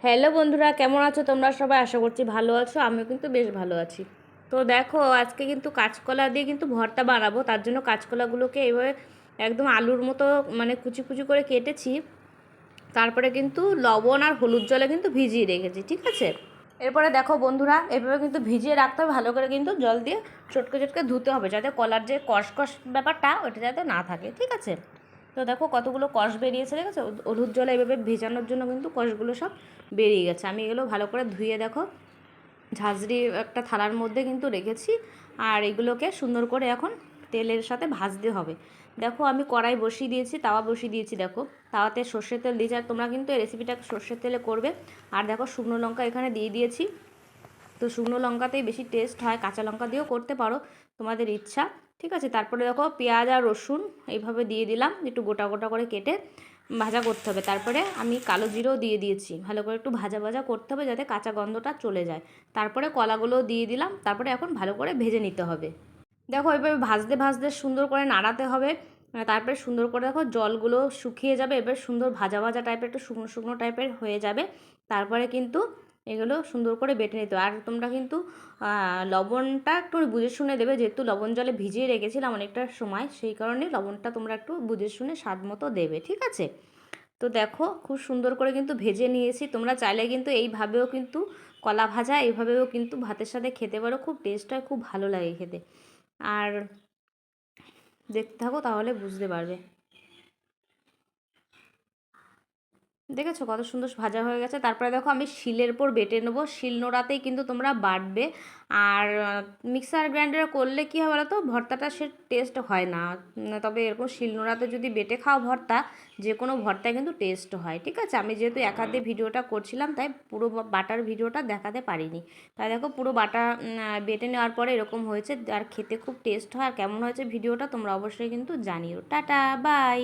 Hello বন্ধুরা, কেমন আছো তোমরা সবাই? আশা করছি ভালো আছো। আমিও কিন্তু বেশ ভালো আছি। তো দেখো, আজকে কিন্তু কাঁচকলা দিয়ে কিন্তু ভর্তা বানাবো। তার জন্য কাঁচকলাগুলোকে এইভাবে একদম আলুর মতো মানে কুচি কুচি করে কেটেছি। তারপরে কিন্তু লবণ আর হলুদ জলে কিন্তু ভিজিয়ে রেখেছি, ঠিক আছে? এরপরে দেখো বন্ধুরা, এভাবে কিন্তু ভিজিয়ে রাখতে হবে ভালো করে, কিন্তু জল দিয়ে চটকে চটকে ধুতে হবে, যাতে কলার যে কষকষ ব্যাপারটা ওটা যাতে না থাকে, ঠিক আছে? তো দেখো কতগুলো কষ বেরিয়েছে, ঠিক আছে? হলুদ জলে এভাবে ভেজানোর জন্য কিন্তু কষগুলো সব বেরিয়ে গেছে। আমি এগুলো ভালো করে ধুয়ে দেখো ঝাঁঝরি একটা থালার মধ্যে কিন্তু রেখেছি। আর এগুলোকে সুন্দর করে এখন তেলের সাথে ভাজতে হবে। দেখো আমি কড়াই বসিয়ে দিয়েছি, তাওয়া বসিয়ে দিয়েছি। দেখো তাওয়াতে সর্ষের তেল দিয়েছি, আর তোমরা কিন্তু এই রেসিপিটা সর্ষের তেলে করবে। আর দেখো শুকনো লঙ্কা এখানে দিয়ে দিয়েছি। তো শুকনো লঙ্কাতেই বেশি টেস্ট হয়, কাঁচা লঙ্কা দিয়েও করতে পারো, তোমাদের ইচ্ছা, ঠিক আছে? তারপরে দেখো পেঁয়াজ আর রসুন এইভাবে দিয়ে দিলাম, একটু গোটা গোটা করে কেটে ভাজা করতে হবে। তারপরে আমি কালো জিরেও দিয়ে দিয়েছি, ভালো করে একটু ভাজা ভাজা করতে হবে যাতে কাঁচা গন্ধটা চলে যায়। তারপরে কলাগুলোও দিয়ে দিলাম, তারপরে এখন ভালো করে ভেজে নিতে হবে। দেখো এইভাবে ভাজতে ভাজতে সুন্দর করে নাড়াতে হবে। তারপরে সুন্দর করে দেখো জলগুলো শুকিয়ে যাবে, এবার সুন্দর ভাজা ভাজা টাইপের, একটু শুকনো শুকনো টাইপের হয়ে যাবে। তারপরে কিন্তু এগুলো সুন্দর করে বেটে নিতে হবে। আর তোমরা কিন্তু লবণটা একটু বুঝে শুনে দেবে, যেহেতু লবণ জলে ভিজিয়ে রেখেছিলাম অনেকটা সময়, সেই কারণে লবণটা তোমরা একটু বুঝে শুনে স্বাদ মতো দেবে, ঠিক আছে? তো দেখো খুব সুন্দর করে কিন্তু ভেজে নিয়েছি। তোমরা চাইলে কিন্তু এইভাবেও কিন্তু কলা ভাজা এইভাবেও কিন্তু ভাতের সাথে খেতে পারো, খুব টেস্ট হয়, খুব ভালো লাগে খেতে। আর দেখতে থাকো তাহলে বুঝতে পারবে। দেখেছো কত সুন্দর ভাজা হয়ে গেছে। তারপরে দেখো আমি শিলের উপর বেটে নেবো, শিল নোড়াতেই কিন্তু তোমরা বাটবে। আর মিক্সার গ্রাইন্ডারে করলে কী হয় বলো তো, ভর্তাটা সে টেস্ট হয় না। তবে এরকম শিল নোড়াতে যদি বেটে খাও ভর্তা, যে কোনো ভর্তায় কিন্তু টেস্ট হয়, ঠিক আছে? আমি যেহেতু একা দিয়ে ভিডিওটা করছিলাম, তাই পুরো বাটার ভিডিওটা দেখাতে পারিনি। তাই দেখো পুরো বাটা বেটে নেওয়ার পরে এরকম হয়েছে, আর খেতে খুব টেস্ট হয়। আর কেমন হয়েছে ভিডিওটা তোমরা অবশ্যই কিন্তু জানিও। Tata, by.